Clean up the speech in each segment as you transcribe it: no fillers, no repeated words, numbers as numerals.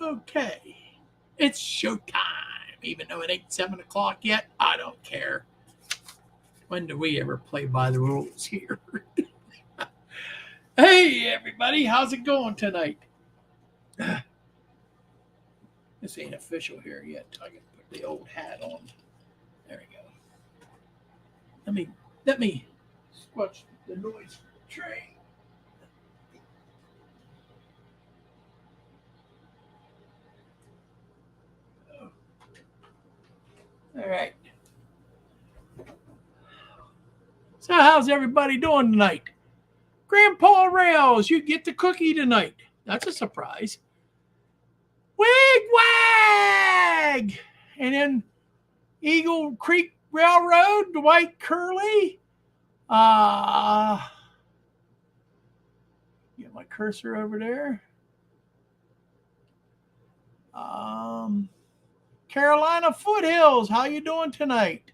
Okay, it's showtime. Even though it ain't 7 o'clock yet, I don't care. When do we ever play by the rules here? Hey, everybody, how's it going tonight? This ain't official here yet. I can put the old hat on. There we go. Let me squash the noise train. All right. So how's everybody doing tonight? Grandpa Rails, you get the cookie tonight. That's a surprise. Wig wag! And then Eagle Creek Railroad, Dwight Curley. Get my cursor over there. Carolina Foothills, how you doing tonight?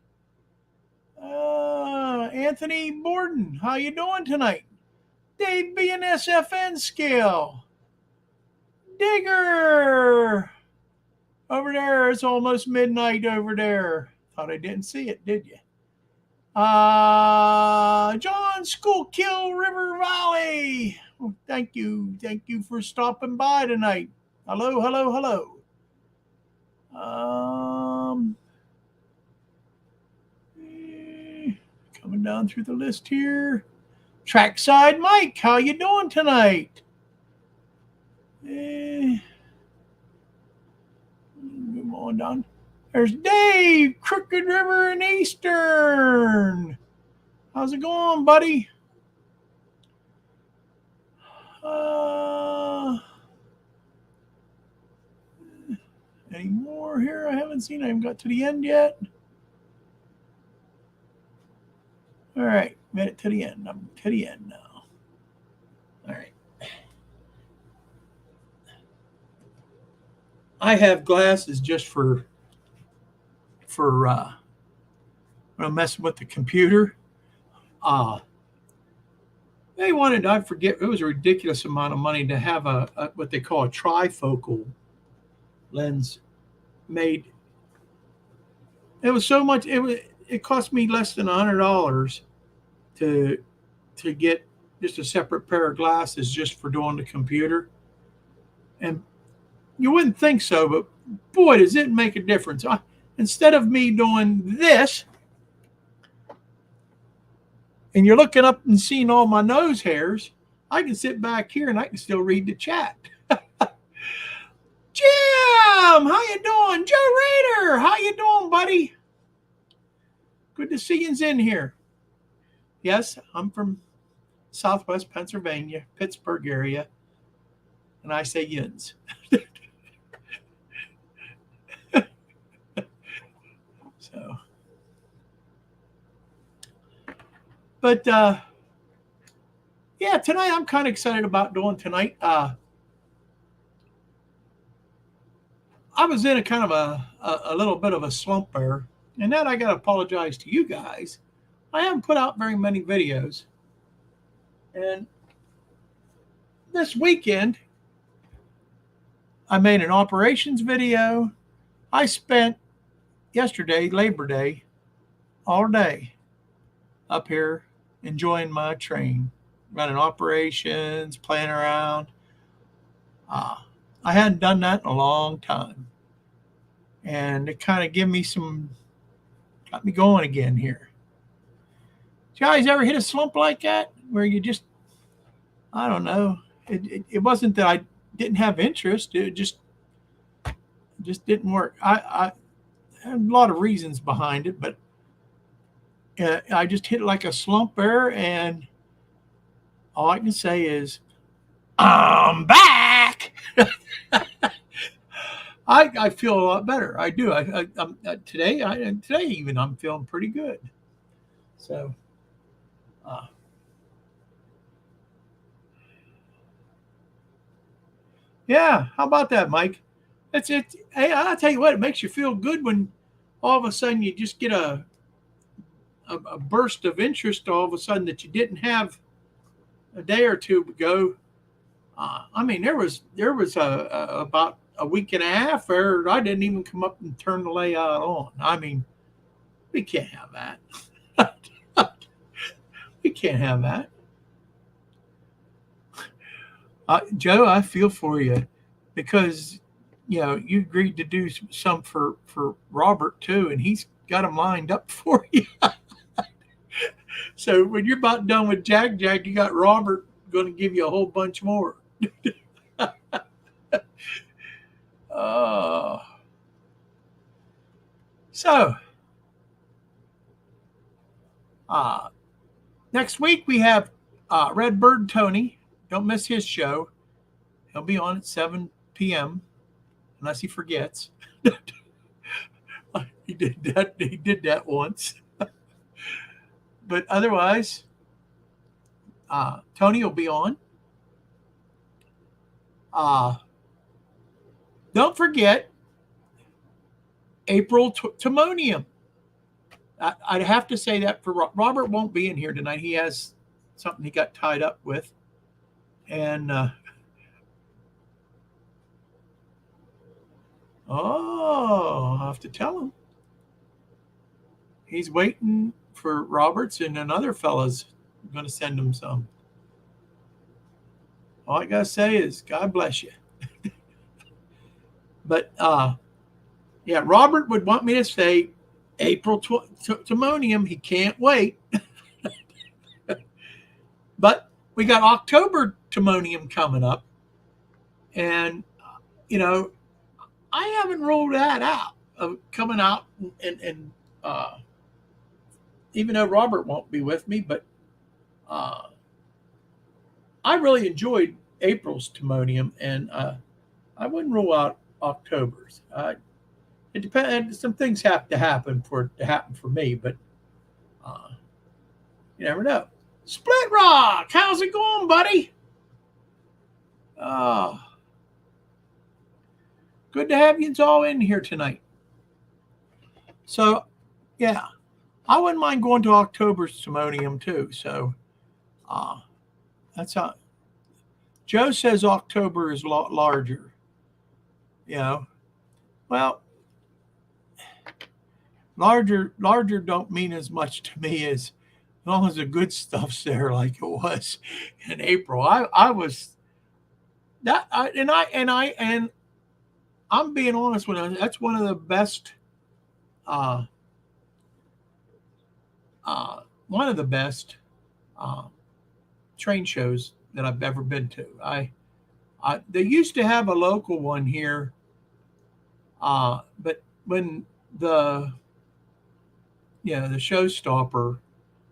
Anthony Borden, how you doing tonight? Dave BNSFN scale. Digger. Over there, it's almost midnight over there. Thought I didn't see it, did you? John Schuylkill River Valley. Well, thank you for stopping by tonight. Hello. Coming down through the list here. Trackside Mike, how you doing tonight? Move on down. There's Dave, Crooked River and Eastern. How's it going, buddy? Any more here I haven't seen? I haven't got to the end yet. All right, made it to the end. I'm to the end now. All right. I have glasses just for when I'm messing with the computer. They wanted, I forget, it was a ridiculous amount of money to have a what they call a trifocal lens made. It was so much. It cost me less than $100 to get just a separate pair of glasses just for doing the computer. And you wouldn't think so, but boy, does it make a difference. Instead of me doing this, and you're looking up and seeing all my nose hairs, I can sit back here and I can still read the chat. Jim, how you doing? Joe Rader, how you doing, buddy? Good to see you's in here. Yes, I'm from Southwest Pennsylvania, Pittsburgh area, and I say yins. So, but yeah, tonight I'm kind of excited about doing tonight. I was in a kind of a little bit of a slump there, and that I got to apologize to you guys. I haven't put out very many videos, and this weekend I made an operations video. I spent yesterday, Labor Day, all day up here enjoying my train, running operations, playing around. I hadn't done that in a long time. And it kind of got me going again here. You guys ever hit a slump like that where you just, I don't know, it wasn't that I didn't have interest, it just didn't work. I had a lot of reasons behind it, but I just hit like a slump there, and all I can say is, I'm back. I feel a lot better. I do. Today even I'm feeling pretty good. So, yeah. How about that, Mike? That's it. Hey, I'll tell you what. It makes you feel good when all of a sudden you just get a burst of interest all of a sudden that you didn't have a day or two ago. I mean, there was about a week and a half, or I didn't even come up and turn the layout on. I mean, we can't have that. We can't have that. Joe, I feel for you because you agreed to do some for Robert too, and he's got them lined up for you. So when you're about done with Jack, you got Robert going to give you a whole bunch more. uh, so next week we have Redbird Tony. Don't miss his show. He'll be on at 7 p.m. unless he forgets. He did that. He did that once. But otherwise, Tony will be on. Don't forget April Timonium. I'd have to say that for Robert won't be in here tonight. He has something he got tied up with. And I'll have to tell him. He's waiting for Roberts, and another fella's going to send him some. All I got to say is God bless you. But, yeah, Robert would want me to say April Timonium. He can't wait. But we got October Timonium coming up. And, I haven't ruled that out of coming out and even though Robert won't be with me, but I really enjoyed April's Timonium, and I wouldn't rule out October's. It depends. Some things have to happen for it to happen for me, but you never know. Split Rock, how's it going, buddy? Good to have you all in here tonight. So, yeah, I wouldn't mind going to October's Timonium too. So, that's how. Joe says October is a lot larger. Well, larger don't mean as much to me as long as the good stuff's there, like it was in April. I was that, and I'm being honest with you. That's one of the best, train shows that I've ever been to. They used to have a local one here, but when the showstopper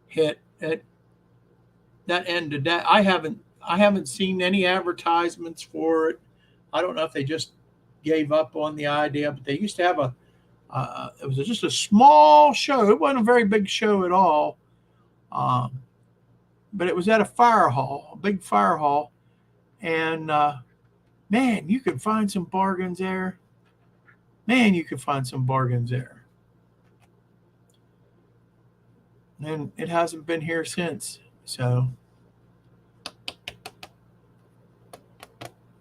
hit, that ended. That I haven't seen any advertisements for it. I don't know if they just gave up on the idea, but they used to have it was just a small show. It wasn't a very big show at all. But it was at a big fire hall. And, man, you could find some bargains there. And it hasn't been here since. So,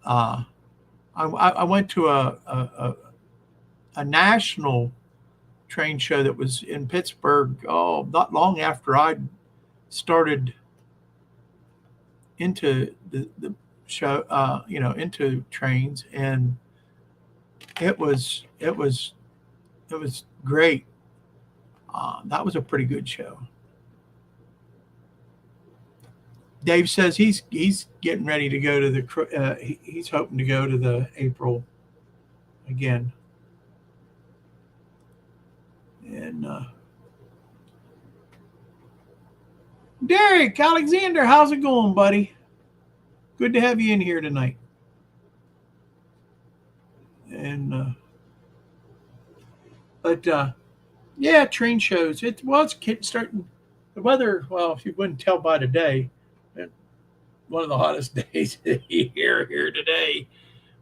I went to a national train show that was in Pittsburgh, not long after I started into the show, into trains, and it was great. That was a pretty good show. Dave says he's getting ready to go to he's hoping to go to the April again. And Derek Alexander, how's it going, buddy? Good to have you in here tonight. And yeah, train shows. It's starting. The weather, well, if you wouldn't tell by today, one of the hottest days here today.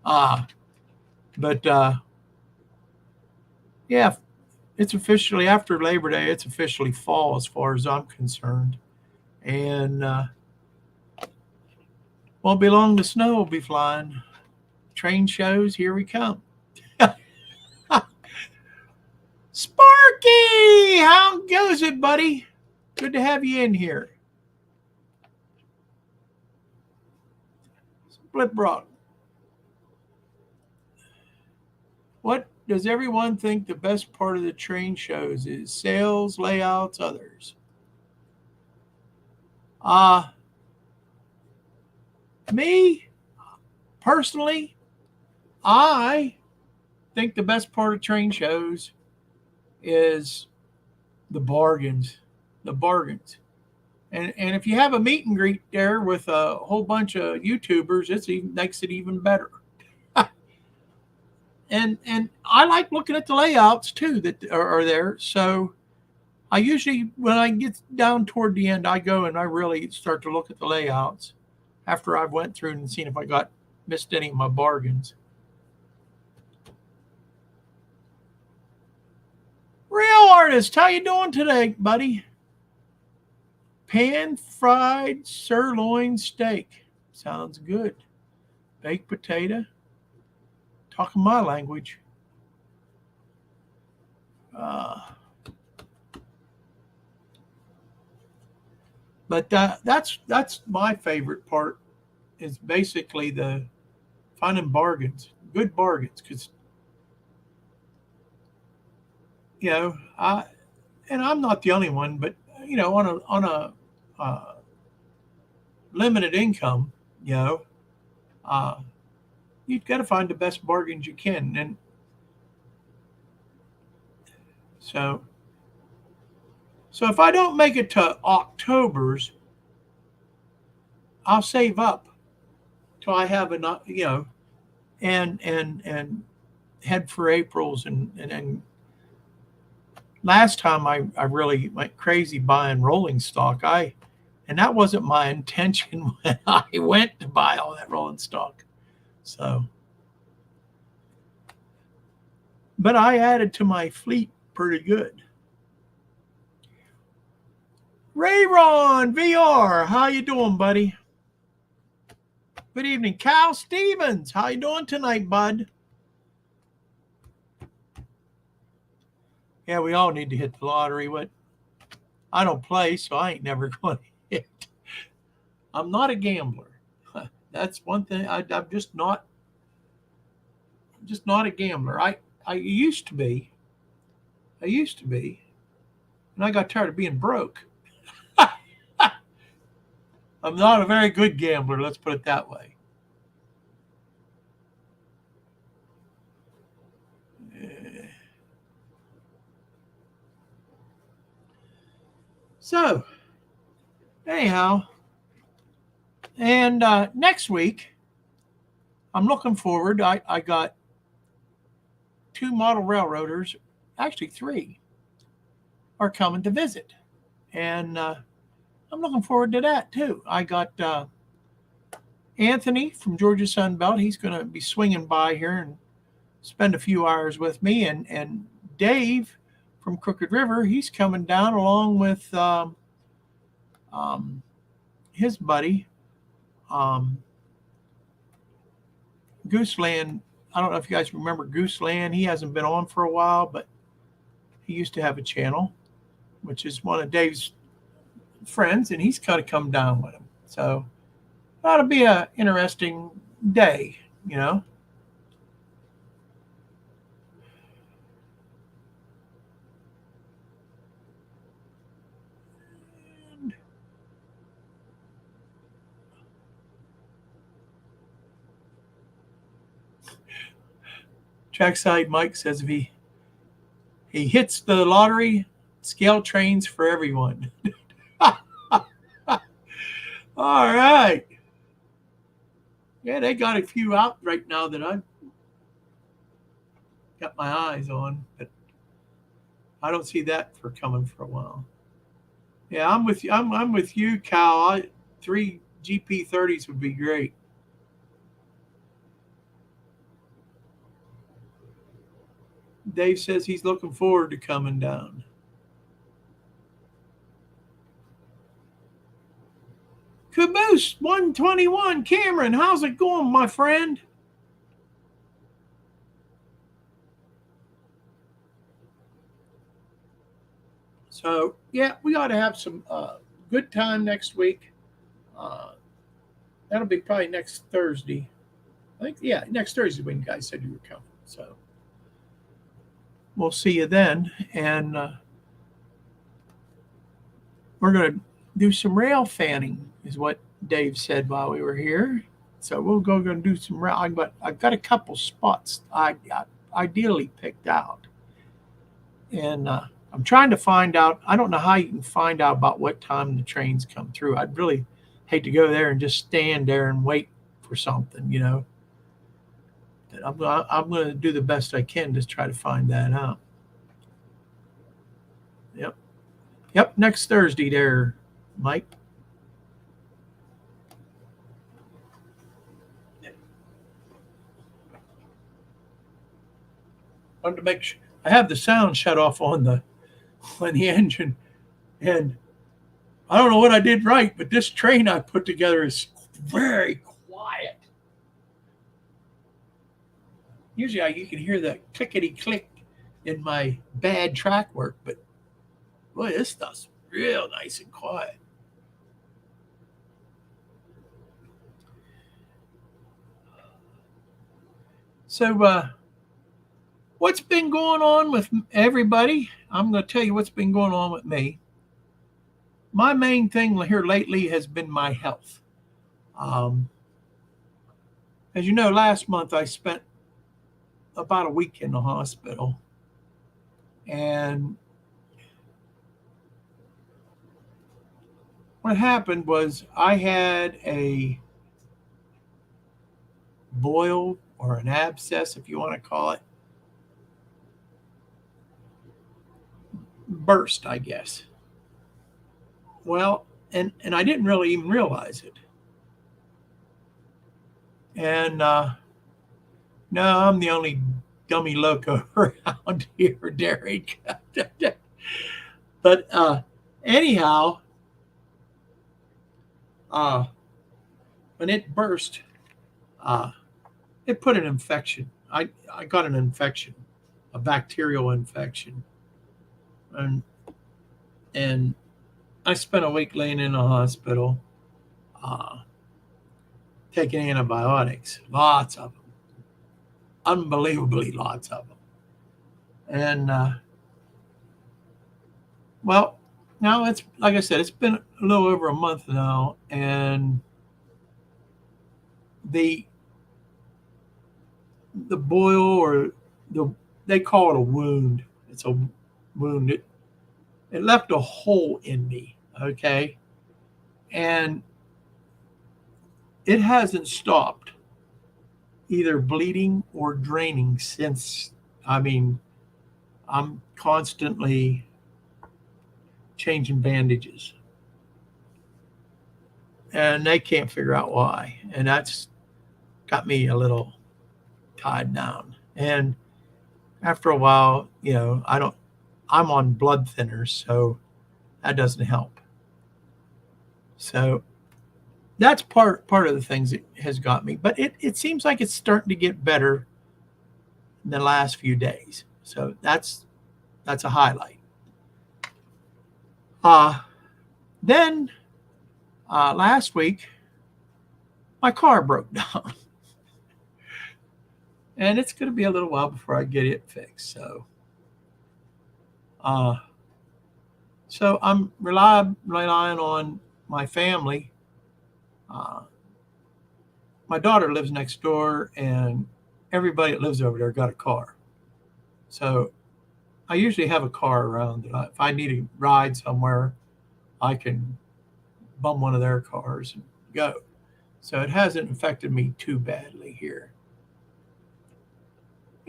But yeah, it's officially after Labor Day. It's officially fall as far as I'm concerned, and won't be long. The snow will be flying. train shows, here we come. Sparky, how goes it, buddy? Good to have you in here. Split Brock. What does everyone think the best part of the train shows is? Sales, layouts, others? Me, personally, I think the best part of train shows is the bargains. The bargains. And if you have a meet and greet there with a whole bunch of YouTubers, makes it even better. and I like looking at the layouts too that are there. So I usually, when I get down toward the end, I go and I really start to look at the layouts after I've went through and seen if I missed any of my bargains. Real Artist, how you doing today, buddy? Pan-fried sirloin steak. Sounds good. Baked potato. Talking my language. But that's my favorite part, is basically the finding bargains, good bargains, because I'm not the only one, but on a limited income, you've got to find the best bargains you can, and so if I don't make it to October's, I'll save up till I have enough, and head for April's, and last time I really went crazy buying rolling stock. And that wasn't my intention when I went to buy all that rolling stock. So, but I added to my fleet pretty good. Rayron VR, how you doing, buddy? Good evening. Cal Stevens, how you doing tonight, bud? Yeah, we all need to hit the lottery. I don't play, so I ain't never going to hit. I'm not a gambler. That's one thing. I'm just not a gambler. I used to be. And I got tired of being broke. I'm not a very good gambler, let's put it that way. So, anyhow, and next week, I'm looking forward. I got 2 model railroaders, actually 3, are coming to visit. And I'm looking forward to that, too. I got Anthony from Georgia Sunbelt. He's going to be swinging by here and spend a few hours with me. And Dave from Crooked River, he's coming down along with his buddy, Gooseland. I don't know if you guys remember Gooseland. He hasn't been on for a while, but he used to have a channel, which is one of Dave's friends, and he's kind of come down with him. So that'll be an interesting day, Trackside Mike says if he hits the lottery, scale trains for everyone. All right. Yeah, they got a few out right now that I've got my eyes on, but I don't see that for coming for a while. Yeah, I'm with you. I'm with you, Cal. 3 GP30s would be great. Dave says he's looking forward to coming down. Caboose 121, Cameron, how's it going, my friend? So yeah, we ought to have some good time next week. Uh, that'll be probably next Thursday. I think yeah, next Thursday when you guys said you were coming. So we'll see you then, and we're gonna do some rail fanning, is what Dave said while we were here. So we'll go and do some rail. But I've got a couple spots I ideally picked out, and I'm trying to find out. I don't know how you can find out about what time the trains come through. I'd really hate to go there and just stand there and wait for something, you know. I'm going to do the best I can to try to find that out. Yep. Yep. Next Thursday there, Mike. Wanted to make sure I have the sound shut off on the engine, and I don't know what I did right, but this train I put together is very quiet. Usually you can hear the clickety click in my bad track work, but boy, this stuff's real nice and quiet. So, what's been going on with everybody? I'm going to tell you what's been going on with me. My main thing here lately has been my health. As you know, last month I spent about a week in the hospital, and what happened was I had a boil or an abscess, if you want to call it, burst, I guess. Well, and I didn't really even realize it. And no, I'm the only dummy loco around here, Derek. But anyhow, when it burst, it put an infection. I got an infection, a bacterial infection, and I spent a week laying in the hospital, taking antibiotics, lots of them, unbelievably lots of them, and well, now it's like I said, it's been a little over a month now, and the boil or they call it a wound. It's a wound. It left a hole in me, okay? And it hasn't stopped either bleeding or draining since. I mean, I'm constantly changing bandages. And they can't figure out why. And that's got me a little tied down. And after a while, you know, I'm on blood thinners, so that doesn't help. So that's part of the things that has got me. But it seems like it's starting to get better in the last few days. So that's a highlight. Then last week, my car broke down. And it's going to be a little while before I get it fixed. So I'm relying on my family. My daughter lives next door, and everybody that lives over there got a car. So I usually have a car around. If I need a ride somewhere, I can bum one of their cars and go. So it hasn't affected me too badly here.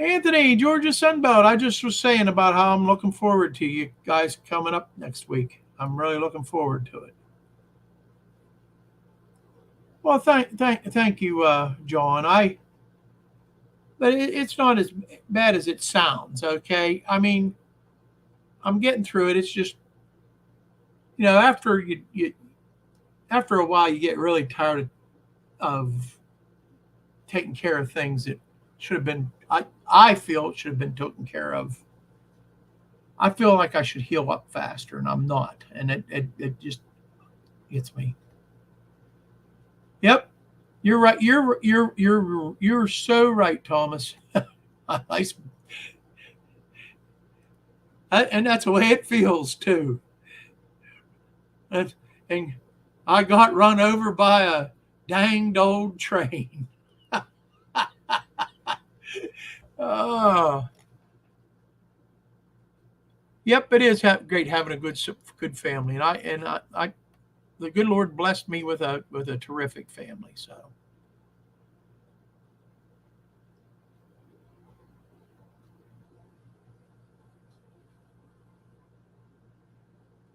Anthony, Georgia Sunbelt, I just was saying about how I'm looking forward to you guys coming up next week. I'm really looking forward to it. Well, thank you, John. But it's not as bad as it sounds. Okay, I mean, I'm getting through it. It's just, you know, after after a while, you get really tired of taking care of things that should have been. I feel it should have been taken care of I feel like I should heal up faster, and I'm not, and it just gets me. Yep, you're right. You're so right, Thomas. I, and that's the way it feels too. And I got run over by a danged old train. Oh, yep, it is great having a good family, and I the good Lord blessed me with a terrific family. So,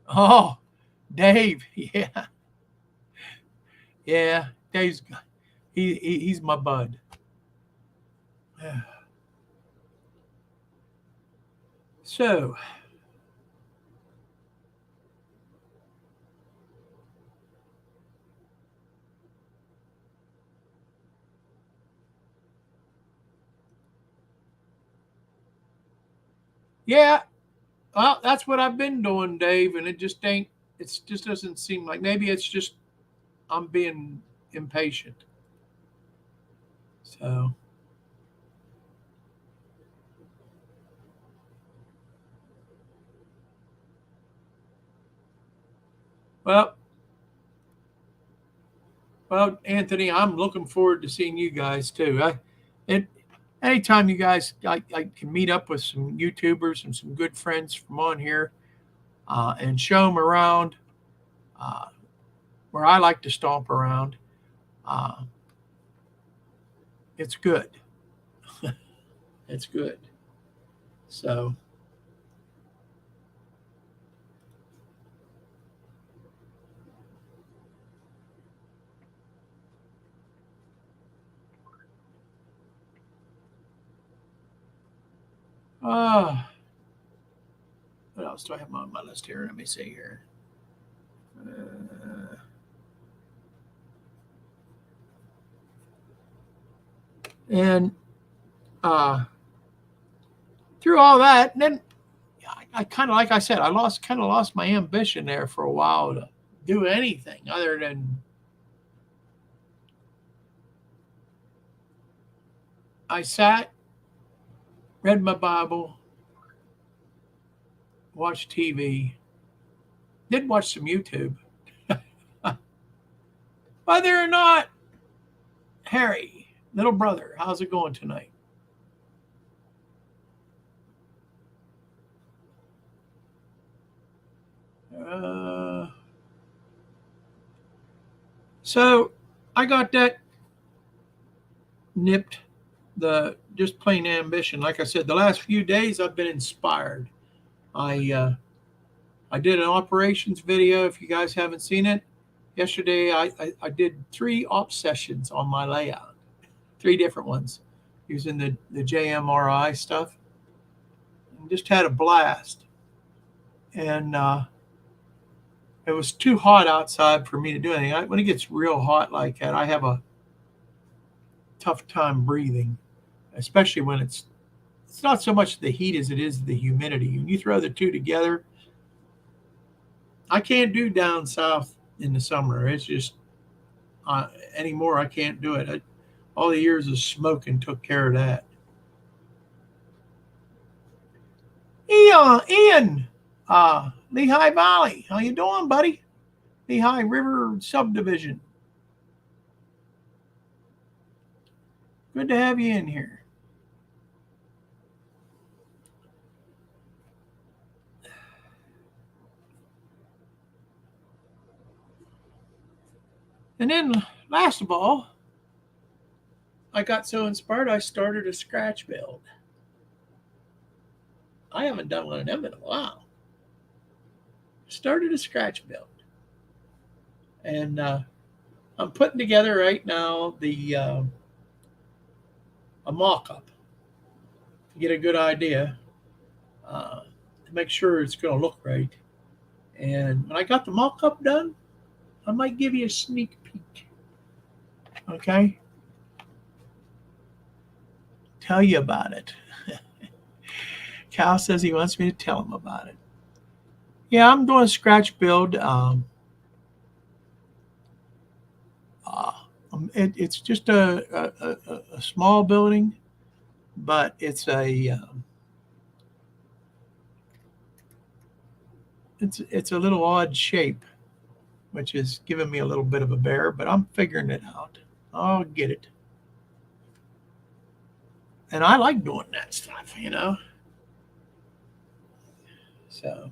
oh, Dave, yeah, yeah, he's my bud. So, yeah, well, that's what I've been doing, Dave, and it just ain't. It just doesn't seem like maybe it's just I'm being impatient. So, well, well, Anthony, I'm looking forward to seeing you guys too. It, anytime you guys, I can meet up with some YouTubers and some good friends from on here, and show them around uh, where I like to stomp around. Uh, it's good. It's good. So, uh, what else do I have on my list here? Let me see here. Uh, and uh, through all that, and then I kind of, like I said, I lost my ambition there for a while to do anything other than I sat, read my Bible, watched TV, did watch some YouTube. Whether or not, Harry, little brother, how's it going tonight? Uh, so I got that nipped, the just plain ambition. Like I said, the last few days I've been inspired. I did an operations video. If you guys haven't seen it, yesterday I did 3 op sessions on my layout, 3 different ones using the JMRI stuff, and just had a blast. And it was too hot outside for me to do anything. When it gets real hot like that, I have a tough time breathing, especially when it's not so much the heat as it is the humidity. When you throw the two together, I can't do down south in the summer. It's just anymore. I can't do it. All the years of smoking took care of that. Ian, Lehigh Valley, how you doing, buddy? Lehigh River Subdivision. Good to have you in here. And then, last of all, I got so inspired I started a scratch build. I haven't done one of them in a while. Started a scratch build, and I'm putting together right now the a mock-up to get a good idea, to make sure it's going to look right. And when I got the mock-up done, I might give you a sneak peek. Okay, tell you about it. Cal says he wants me to tell him about it. Yeah, I'm doing a scratch build. It's just a small building, but it's a little odd shape, which is giving me a little bit of a bear, but I'm figuring it out. I'll get it. And I like doing that stuff, you know. So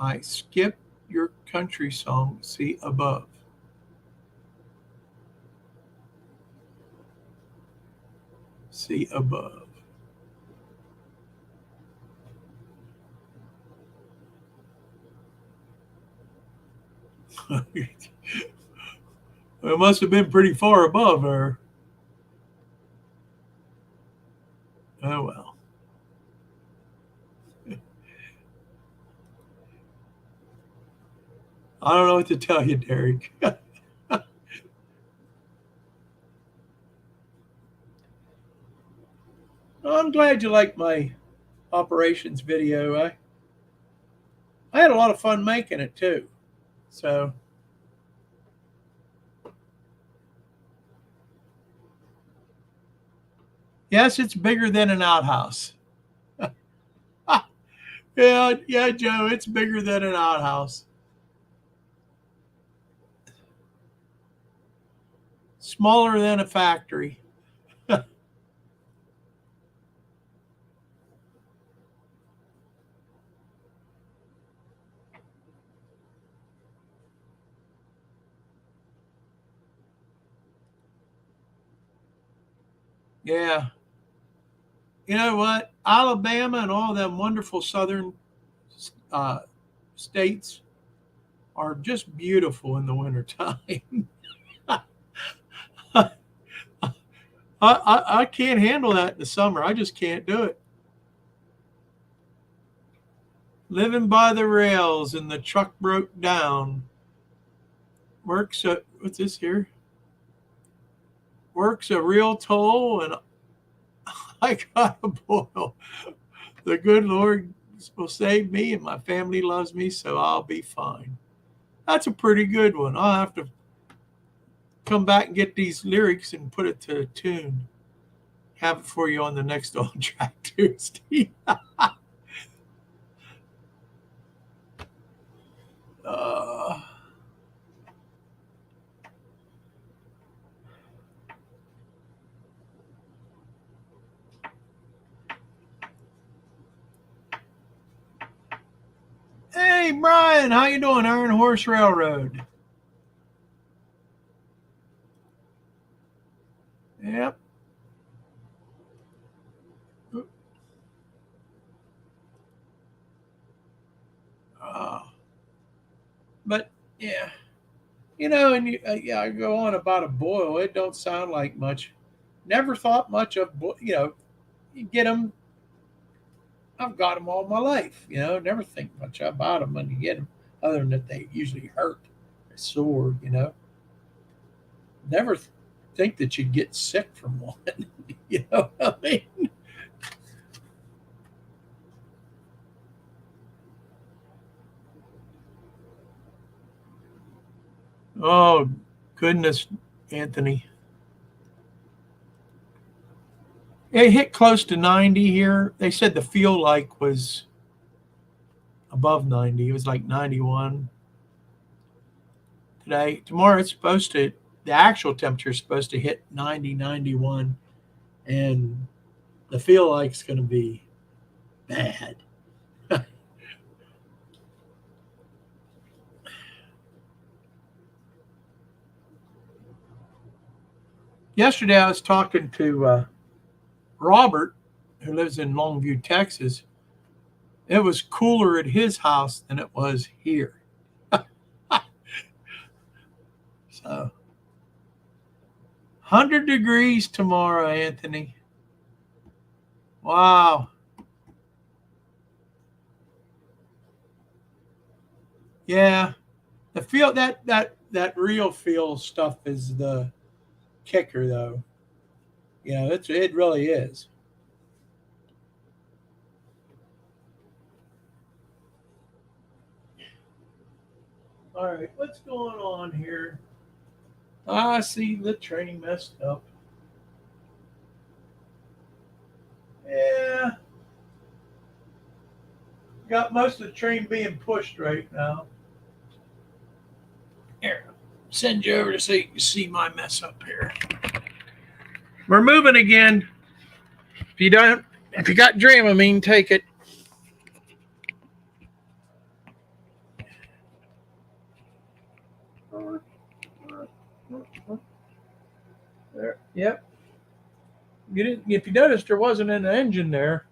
I skip your country song, see above. See above. It must have been pretty far above her. Oh well. I don't know what to tell you, Derek. I'm glad you liked my operations video. I had a lot of fun making it too. So yes, it's bigger than an outhouse. Yeah, Joe, it's bigger than an outhouse. Smaller than a factory. Yeah. You know what? Alabama and all them wonderful southern uh, states are just beautiful in the wintertime. I can't handle that in the summer. I just can't do it. Living by the rails and the truck broke down. Works a, what's this here? Works a real toll and I got a boil. The good Lord will save me and my family loves me, so I'll be fine. That's a pretty good one. I'll have to come back and get these lyrics and put it to a tune. Have it for you on the next On Track Tuesday. uh, hey, Brian, how you doing? Iron Horse Railroad. Yep. Uh, but yeah, and yeah, I go on about a boil. It don't sound like much. Never thought much of, you get them. I've got them all my life. Never think much about them when you get them, other than that they usually hurt, they're sore. Never think that you'd get sick from one. You know what I mean? Oh goodness, Anthony. It hit close to 90 here. They said the feel like was above 90. It was like 91 today. Tomorrow the actual temperature is supposed to hit 90, 91, and the feel like's going to be bad. Yesterday I was talking to Robert, who lives in Longview, Texas. It was cooler at his house than it was here. So 100 degrees tomorrow, Anthony. Wow. Yeah. The feel that real feel stuff is the kicker, though. You know, it really is. All right, what's going on here? I see the train messed up. Yeah, got most of the train being pushed right now. Here, send you over so you can see my mess up here. We're moving again. If you got Dramamine, take it. There. Yep. You didn't. If you noticed, there wasn't an engine there.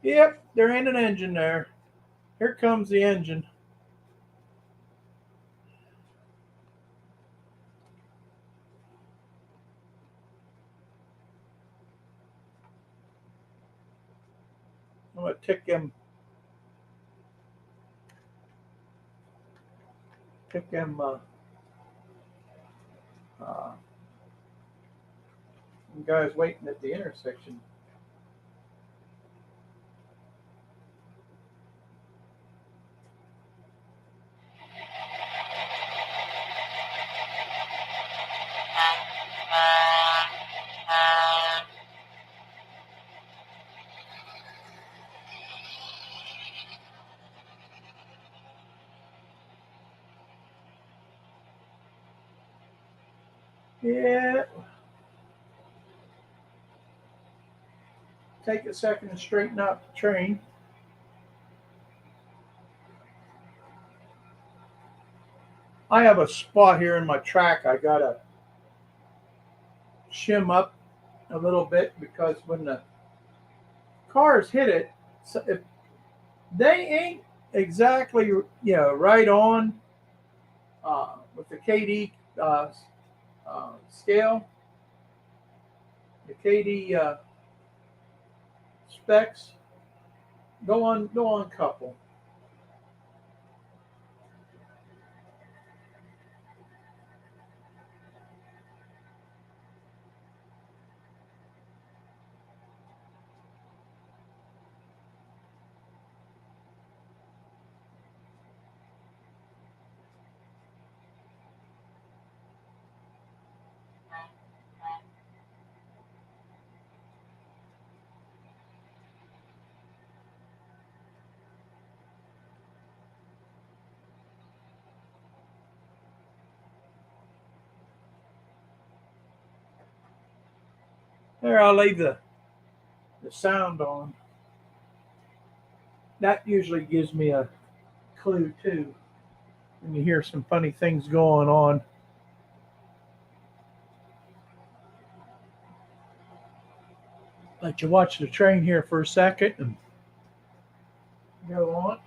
Yep, there ain't an engine there. Here comes the engine. I'm gonna tick him. Tick him. Uh, guys waiting at the intersection. Yeah. Take a second to straighten out the train. I have a spot here in my track I gotta shim up a little bit because when the cars hit it, so if they ain't exactly right on with the KD scale, the KD specs. Go on couple. There, I'll leave the sound on. That usually gives me a clue too when you hear some funny things going on. Let you watch the train here for a second and go on.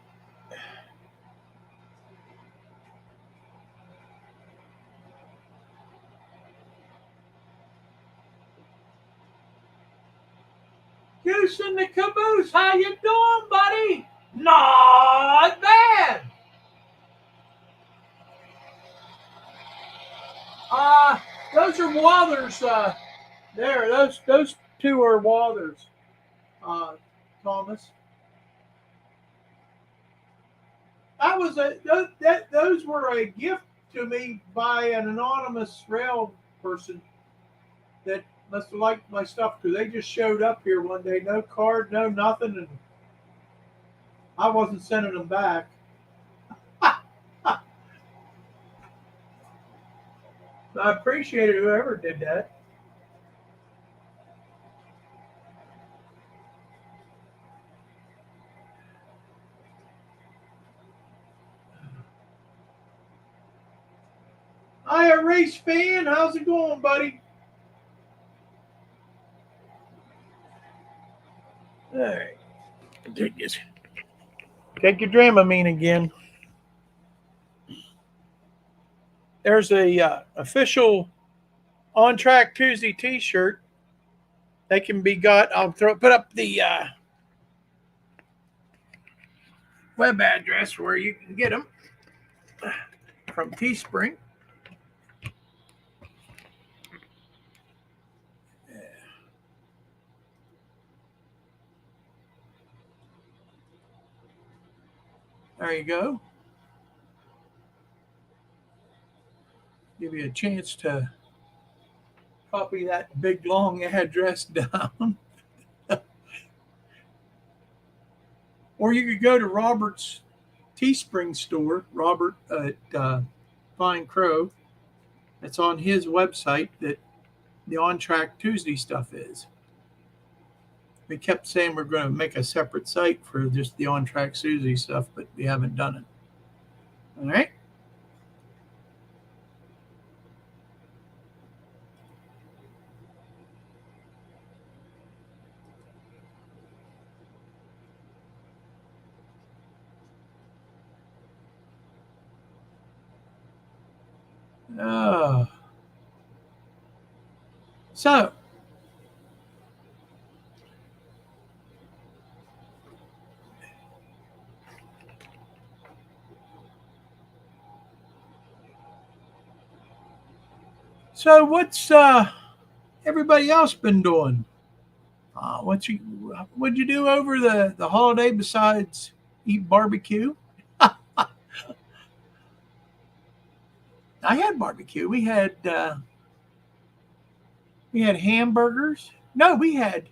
Goose in the caboose, how you doing, buddy? Not bad. Uh, those are Wathers. There, those two are Wathers. Thomas. That was those were a gift to me by an anonymous rail person that must have liked my stuff because they just showed up here one day, no card, no nothing, and I wasn't sending them back. I appreciated whoever did that. Hi, a race fan. How's it going, buddy? All right. Take your Dramamine again. There's a official On Track Tuesday T-shirt. They can be got. I'll put up the web address where you can get them from Teespring. There you go. Give you a chance to copy that big long address down. Or you could go to Robert's Teespring store, Robert at Fine Crow. It's on his website that the On Track Tuesday stuff is. We kept saying we're going to make a separate site for just the On Track Tuesday stuff, but we haven't done it. All right. So what's everybody else been doing? What'd you do over the holiday besides eat barbecue? I had barbecue. We had hamburgers. No, we had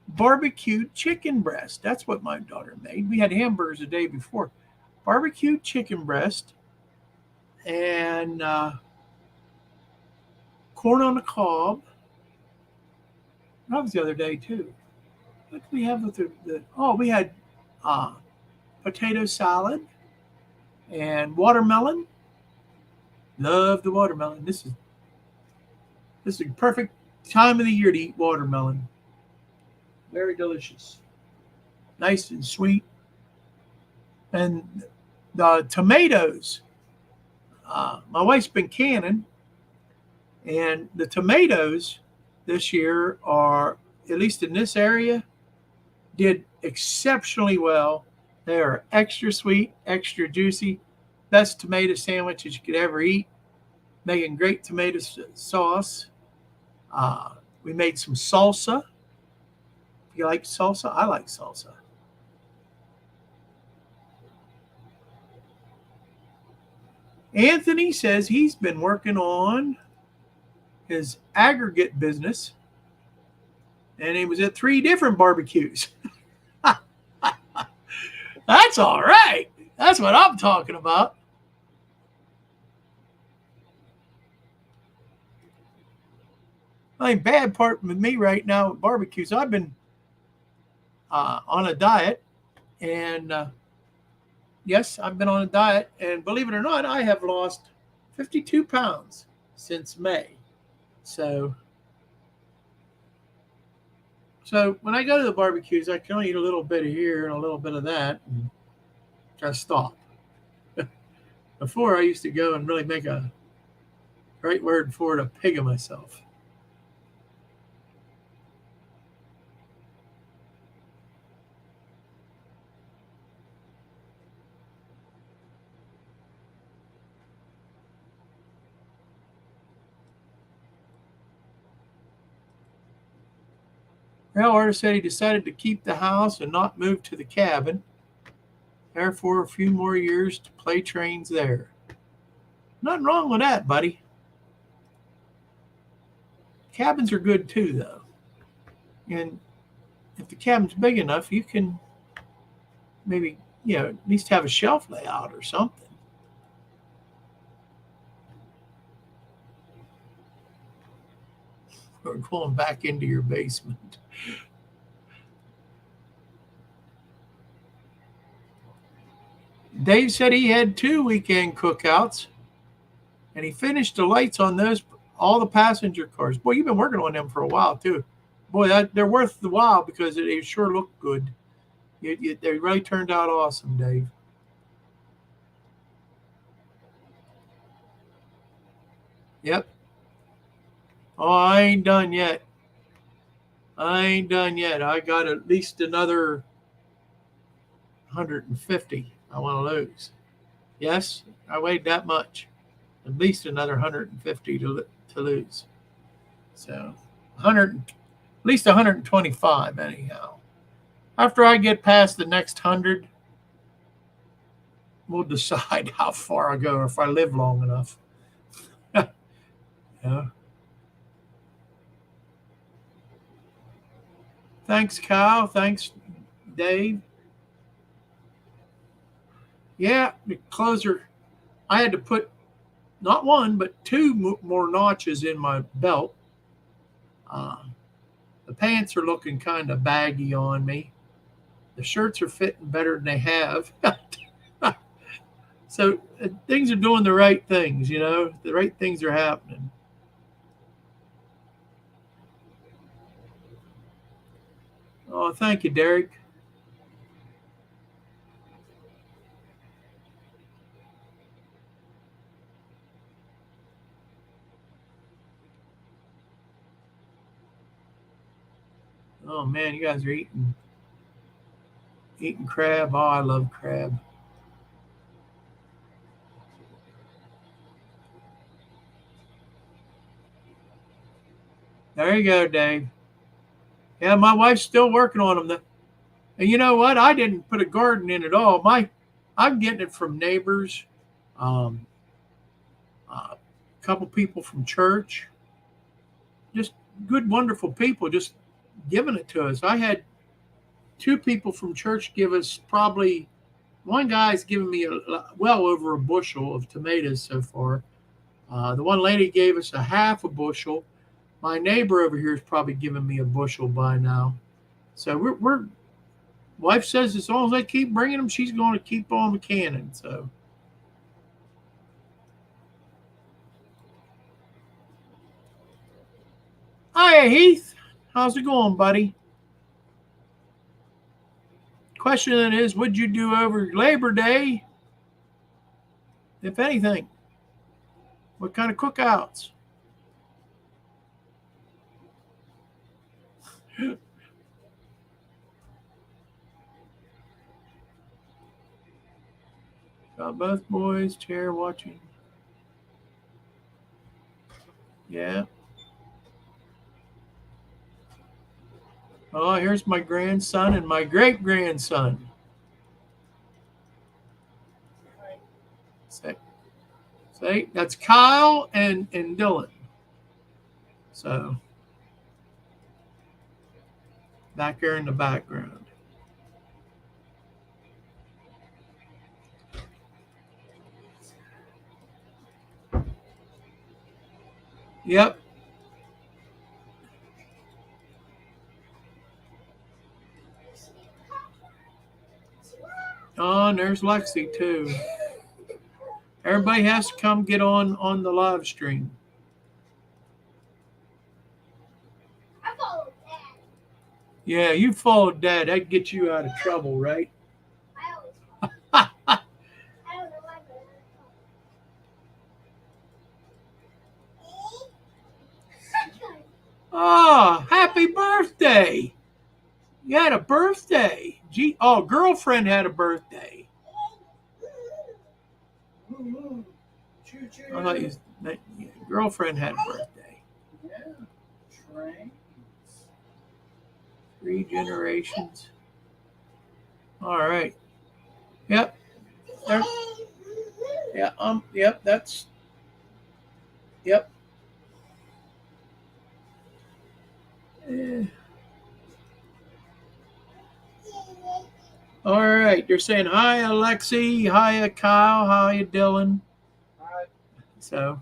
barbecued chicken breast. That's what my daughter made. We had hamburgers the day before. Barbecued chicken breast and corn on the cob. That was the other day too. What did we have with we had potato salad and watermelon. Love the watermelon. This is a perfect time of the year to eat watermelon. Very delicious. Nice and sweet. And the tomatoes. My wife's been canning, and the tomatoes this year are, at least in this area, did exceptionally well. They are extra sweet, extra juicy. Best tomato sandwiches you could ever eat. Making great tomato sauce. We made some salsa. You like salsa? I like salsa. Anthony says he's been working on his aggregate business, and he was at 3 different barbecues. That's all right. That's what I'm talking about. The bad part with me right now with barbecues, I've been on a diet, and yes, I've been on a diet, and believe it or not, I have lost 52 pounds since May. So when I go to the barbecues, I can only eat a little bit of here and a little bit of that, and try to stop. Before, I used to go and really make a great word for it, a pig of myself. Well, Artis said he decided to keep the house and not move to the cabin. Therefore, a few more years to play trains there. Nothing wrong with that, buddy. Cabins are good too, though. And if the cabin's big enough, you can maybe, at least have a shelf layout or something. Or going back into your basement. Dave said he had 2 weekend cookouts, and he finished the lights on those, all the passenger cars. Boy, you've been working on them for a while, too. boy, they're worth the while because they sure look good. They really turned out awesome, Dave. Yep. Oh, I ain't done yet. I ain't done yet. I got at least another 150 I want to lose. Yes, I weighed that much. At least another 150 to lose. So 100, at least 125 anyhow. After I get past the next 100, we'll decide how far I go or if I live long enough. Yeah. Thanks, Kyle. Thanks, Dave. Yeah, the closer. I had to put not one, but two more notches in my belt. Uh, the pants are looking kind of baggy on me. The shirts are fitting better than they have. So things are doing the right things, you know. The right things are happening. Oh, thank you, Derek. Oh man, you guys are eating crab. Oh, I love crab. There you go, Dave. Yeah, my wife's still working on them. And you know what? I didn't put a garden in at all. I'm getting it from neighbors, um, a couple people from church, just good, wonderful people, just giving it to us. I had two people from church give us probably one guy's given me well over a bushel of tomatoes so far. The one lady gave us a half a bushel. My neighbor over here has probably given me a bushel by now. So we're wife says as long as I keep bringing them, she's going to keep on the canning. So hi Heath, how's it going, buddy? Question then is, what'd you do over Labor Day, if anything? What kind of cookouts? Got both boys, chair watching. Yeah. Oh, here's my grandson and my great grandson. Say, that's Kyle and Dylan. So back there in the background. Yep. Oh, and there's Lexi too. Everybody has to come get on the live stream. Yeah, you followed Dad. That'd get you out of trouble, right? Oh, happy birthday! You had a birthday. Gee, oh, girlfriend had a birthday. I thought girlfriend had a birthday. Three generations. All right. Yep. There. Yeah. Yep. That's. Yep. Eh. All right. They're saying hi, Alexi. Hi, Kyle. Hi, Dylan. Hi. So.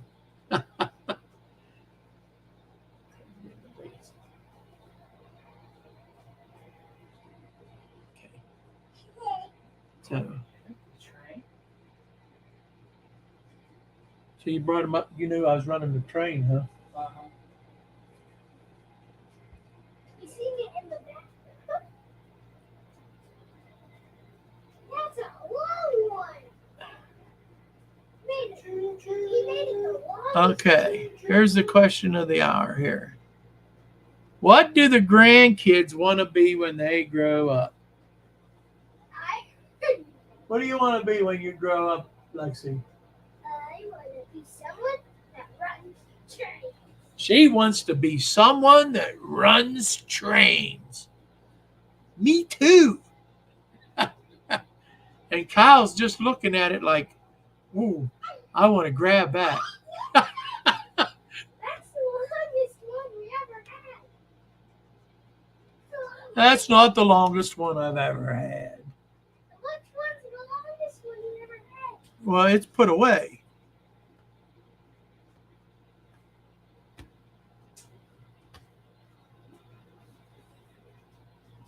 So. So you brought him up. You knew I was running the train, huh? Okay, here's the question of the hour here. What do the grandkids want to be when they grow up? What do you want to be when you grow up, Lexi? I want to be someone that runs trains. She wants to be someone that runs trains. Me too. And Kyle's just looking at it like, ooh, I want to grab that. That's the longest one we ever had. That's not the longest one I've ever had. Which one's the longest one you ever had? Well, it's put away.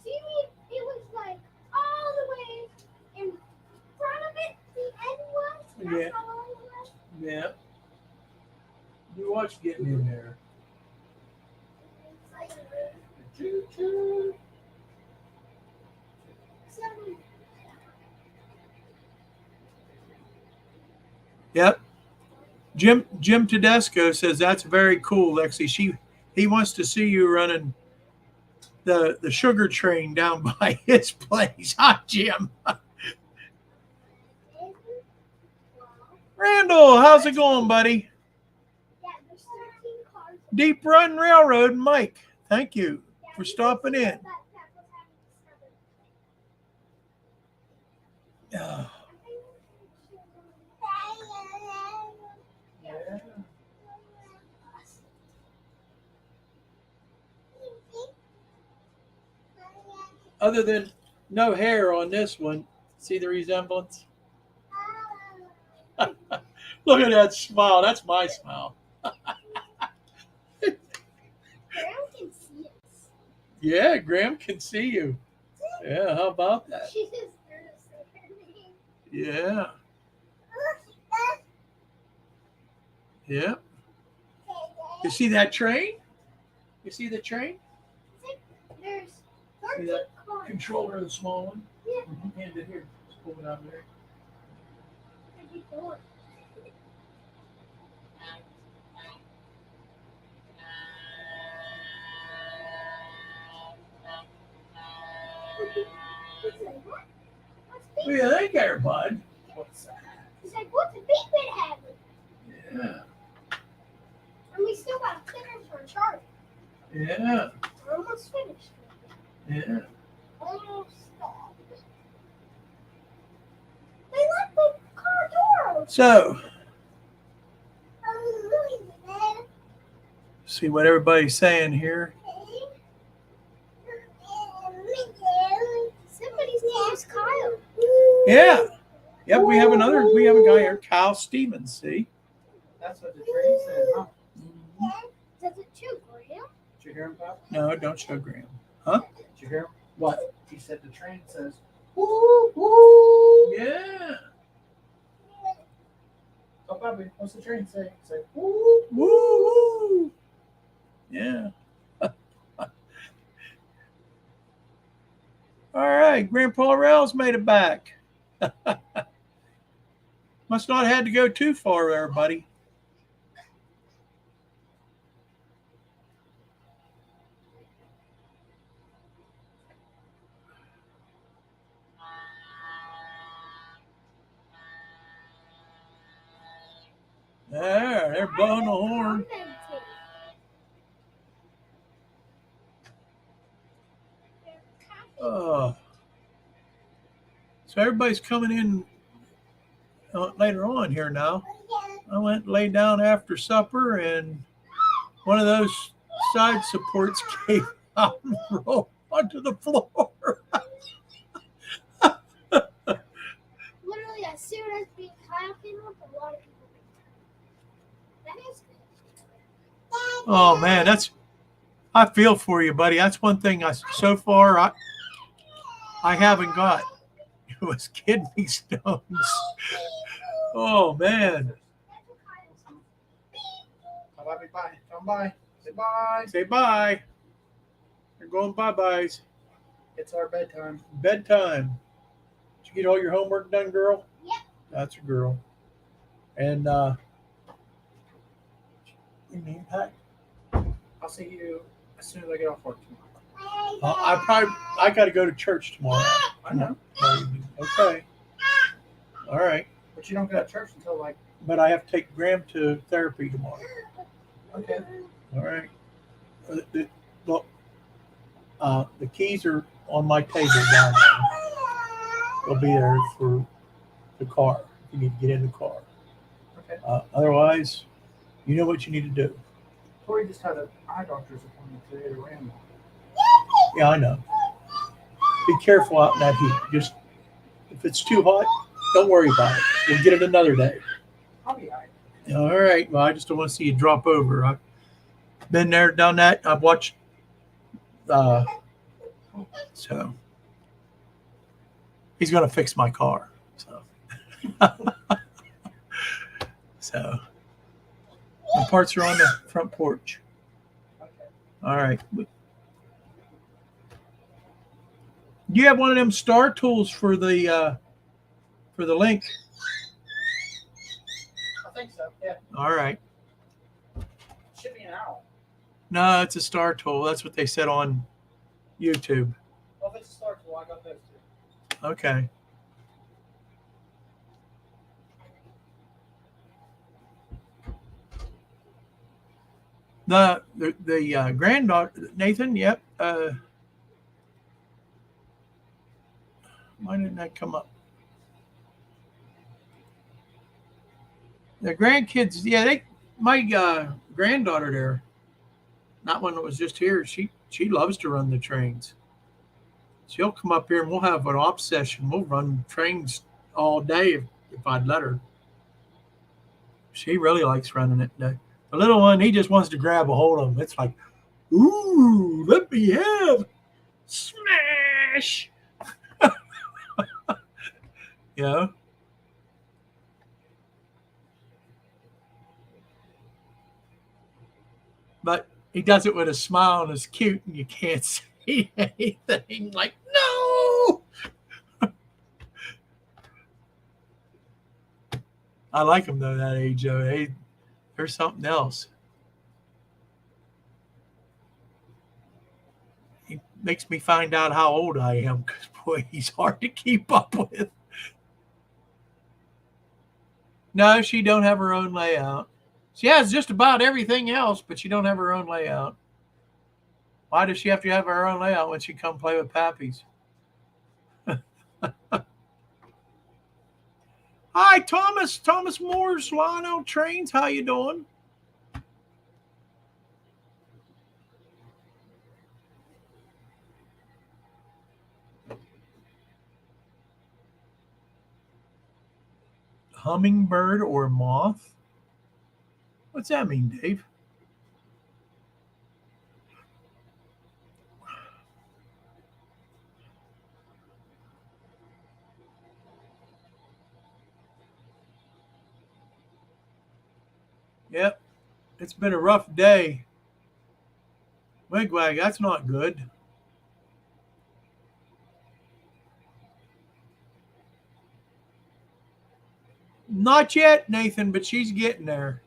Do you mean it was like all the way in front of it? The end was? That's Yeah. how long it was? Yeah. You watch getting in there. It's like Choo-choo. some. Yep. Jim Tedesco says that's very cool, Lexi. He wants to see you running the sugar train down by his place. Hi, Jim. Randall, how's it going, buddy? Yeah, there's 13 cars. Deep Run Railroad, Mike. Thank you for stopping in. Yeah. Other than no hair on this one, see the resemblance? Look at that smile. That's my smile. Graham can see us. Yeah, Graham can see you. Yeah, how about that? She just heard us say her name. Yeah. Yeah. You see that train? You see the train? There's See 13 that cars. controller, the small one? Yeah. Hand it here. Just pull it out there. Where'd you go? He's like, what? What's What do you think there, bud? What's that? He's like, what's a big bit having? Yeah. And we still got stickers for a chart. Yeah. We're almost finished. Yeah. Almost stopped. They left the car door open. So, see what everybody's saying here. Somebody's name is Kyle. Yeah. Yep, we have a guy here, Kyle Stevens, see? That's what the train said, huh? Does it too, Graham? Did you hear him, Pop? No, don't show Graham. Did you hear him? What? He said the train says, Woo, woo. Yeah. oh, Bobby, what's the train say? Say, Woo, woo, woo. Yeah. All right, Grandpa Rails made it back. Must not have had to go too far there, buddy. There, they're blowing the horn. Oh. So everybody's coming in later on here now. I went and laid down after supper, and one of those side supports came out and rolled onto the floor. Literally, as soon as Big Kyle came up, a lot of people came. That is good. Oh man, I feel for you, buddy. That's one thing so far I haven't got. It was kidney stones. Oh man. oh, Bobby, bye. Come by. Say bye. Say bye. You're going bye-byes. It's our bedtime. Bedtime. Did you get all your homework done, girl? Yep. That's a girl. And in the impact. I'll see you as soon as I get off work tomorrow. I got to go to church tomorrow. I know. Okay. All right. But you don't go to church until like, But I have to take Graham to therapy tomorrow. okay. All right. Look, the keys are on my table down there. They'll be there for the car. If you need to get in the car. Okay. Otherwise, you know what you need to do. Tori just had an eye doctor's appointment today at Randall. Yeah, I know. Be careful out in that heat. Just if it's too hot, don't worry about it. We'll get it another day. I'll be all right. All right. Well, I just don't want to see you drop over. I've been there, done that. I've watched. So he's going to fix my car. So, so the parts are on the front porch. Okay. All right. Do you have one of them star tools for the link? I think so. Yeah. All right. Should be an owl. No, it's a star tool. That's what they said on YouTube. Well, if it's a star tool, I got those two. Okay. The granddaughter, Nathan. Yep. Why didn't that come up? The grandkids. Yeah, my granddaughter there. Not one that was just here. She loves to run the trains. She'll come up here and we'll have an op session. We'll run trains all day if I'd let her. She really likes running it. The little one, he just wants to grab a hold of them. It's like, ooh, let me have smash. You know? But he does it with a smile and it's cute and you can't see anything. Like, no. I like them though, that age though. They're something else. He makes me find out how old I am because boy, he's hard to keep up with. No, she don't have her own layout. She has just about everything else, but she don't have her own layout. Why does she have to have her own layout when she come play with Pappies? Hi, Thomas. Thomas Moore's Lionel Trains. How you doing? Hummingbird or moth? What's that mean, Dave? Yep. It's been a rough day. Wigwag, that's not good. Not yet, Nathan, but she's getting there.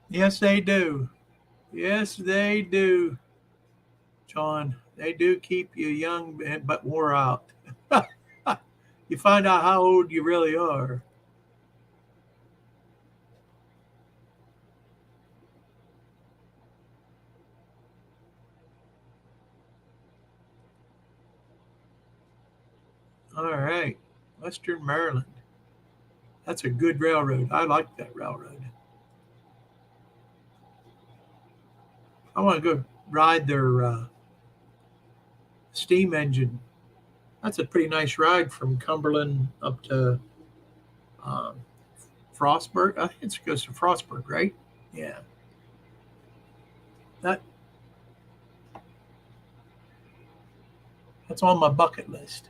Yes, they do. Yes, they do. John, they do keep you young but wore out. You find out how old you really are. All right. Western Maryland. That's a good railroad. I like that railroad. I want to go ride their steam engine. That's a pretty nice ride from Cumberland up to Frostburg. I think it goes to Frostburg, right? Yeah. That's on my bucket list.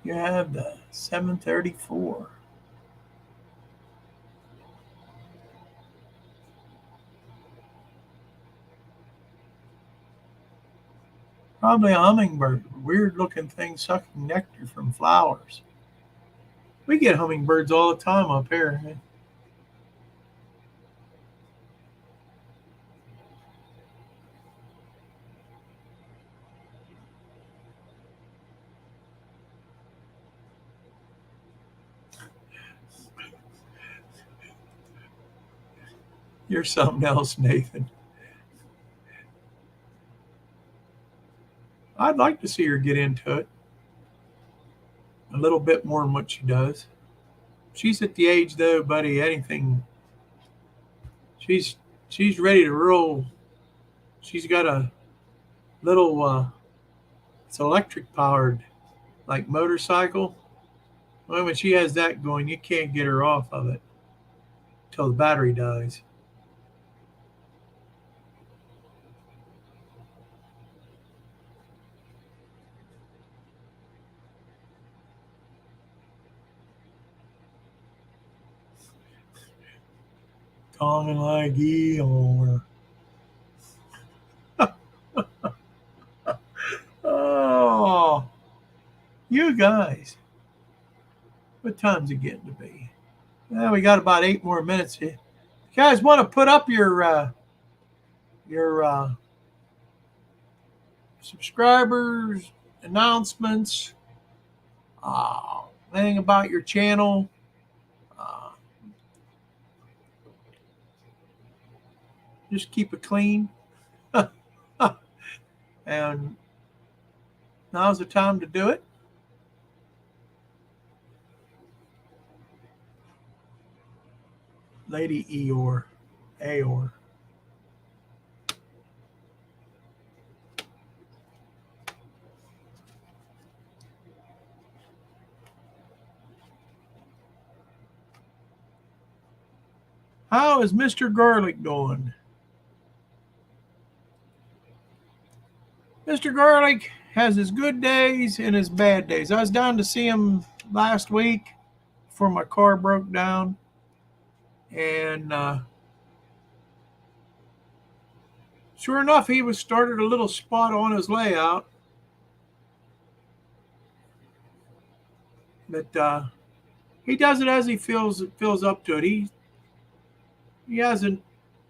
You have the 734. Probably a hummingbird. Weird looking thing sucking nectar from flowers. We get hummingbirds all the time up here. You're something else, Nathan. I'd like to see her get into it a little bit more than what she does. She's at the age, though, buddy. Anything. She's ready to roll. She's got a little. It's electric powered, like motorcycle. Well, when she has that going, you can't get her off of it till the battery dies. Calling like Eeyore. Oh, you guys. What time's it getting to be? Well, we got about 8 more minutes here. You guys want to put up your subscribers, announcements, anything about your channel. Just keep it clean. And now's the time to do it. Lady Eeyore. Aor. How is Mr. Garlic going? Mr. Garlic has his good days and his bad days. I was down to see him last week before my car broke down. And sure enough, he was started a little spot on his layout. But he does it as he feels up to it.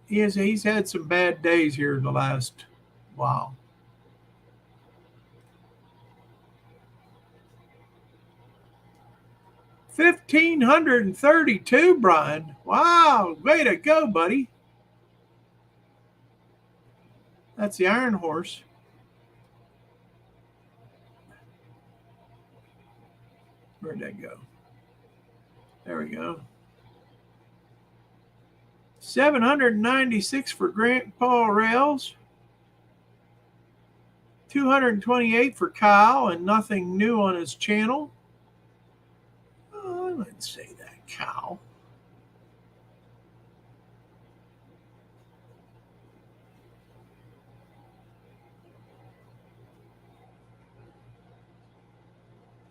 He's had some bad days here in the last while. $1,532, Brian. Wow, way to go, buddy. That's the Iron Horse. Where'd that go? There we go. 796 for Grandpa Rails. 228 for Kyle, and nothing new on his channel. Oh, I wouldn't say that, Kyle.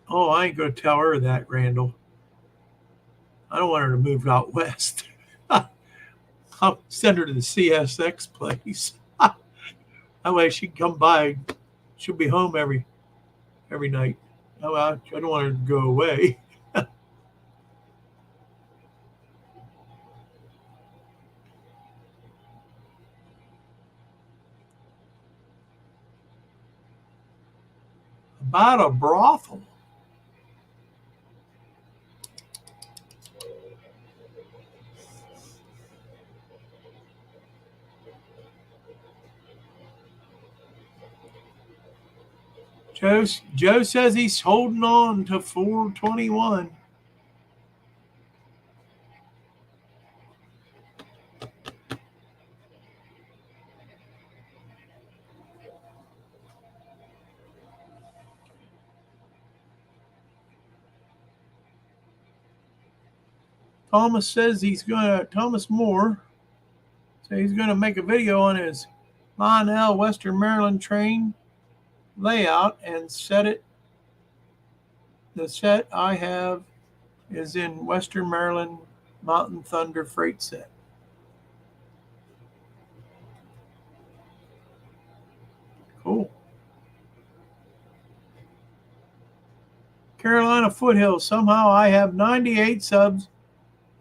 Oh, I ain't going to tell her that, Randall. I don't want her to move out west. I'll send her to the CSX place. That way she can come by. She'll be home every night. Oh, I don't want her to go away. About a brothel. Joe says he's holding on to 421. Thomas says Thomas Moore says he's gonna make a video on his Lionel Western Maryland train layout and set it. The set I have is in Western Maryland Mountain Thunder freight set. Cool. Carolina Foothills. Somehow I have 98 subs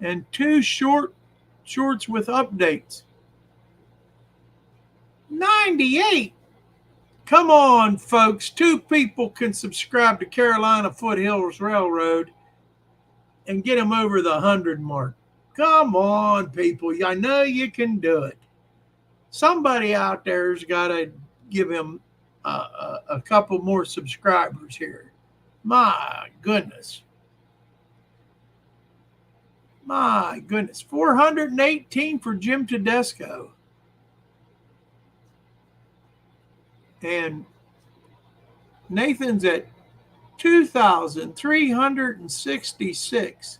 and 2 shorts with updates. 98. Come on, folks. 2 people can subscribe to Carolina Foothills Railroad and get them over the 100 mark. Come on, people. I know you can do it. Somebody out there's got to give him a couple more subscribers here. My goodness. My goodness. 418 for Jim Tedesco. And Nathan's at 2,366.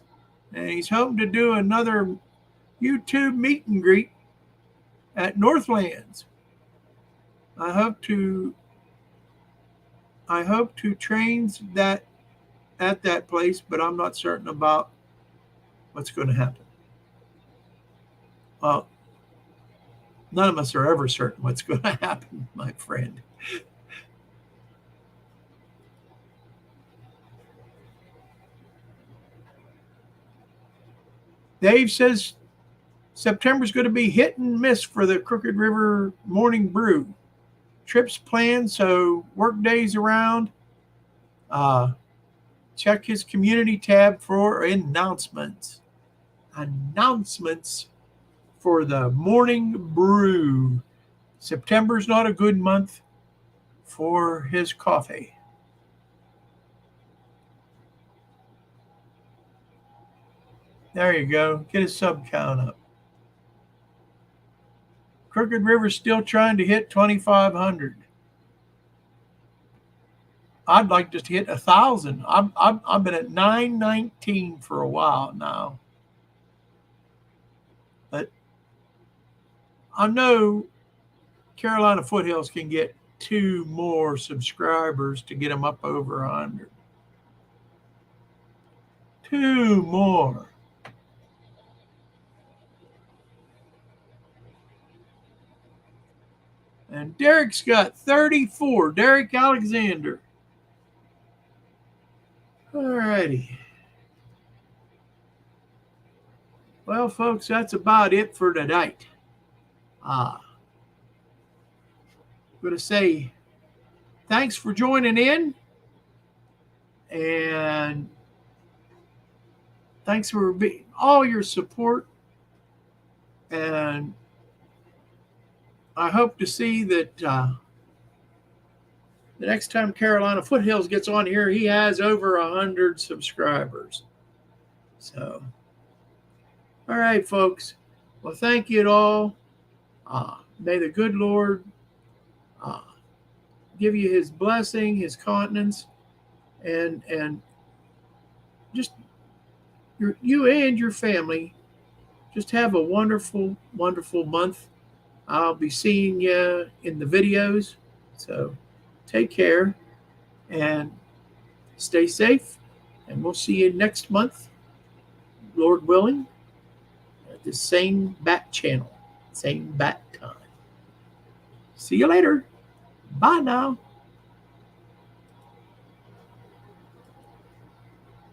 And he's hoping to do another YouTube meet and greet at Northlands. I hope to train that at that place, but I'm not certain about what's going to happen. Well, none of us are ever certain what's going to happen, my friend. Dave says September's going to be hit and miss for the Crooked River Morning Brew. Trips planned, so work days around. Check his community tab for announcements. Announcements for the Morning Brew. September's not a good month for his coffee. There you go. Get his sub count up. Crooked River's still trying to hit 2,500. I'd like to hit 1,000. I've been at 919 for a while now. But I know Carolina Foothills can get 2 more subscribers to get them up over 100. 2 more. And Derek's got 34. Derek Alexander. All righty. Well, folks, that's about it for tonight. I'm going to say thanks for joining in. And thanks for all your support. And I hope to see that the next time Carolina Foothills gets on here, he has over 100 subscribers. So, all right, folks. Well, thank you all. May the good Lord give you his blessing, his countenance, and just you and your family just have a wonderful, wonderful month. I'll be seeing you in the videos. So take care and stay safe. And we'll see you next month, Lord willing, at the same bat channel, same bat time. See you later. Bye now.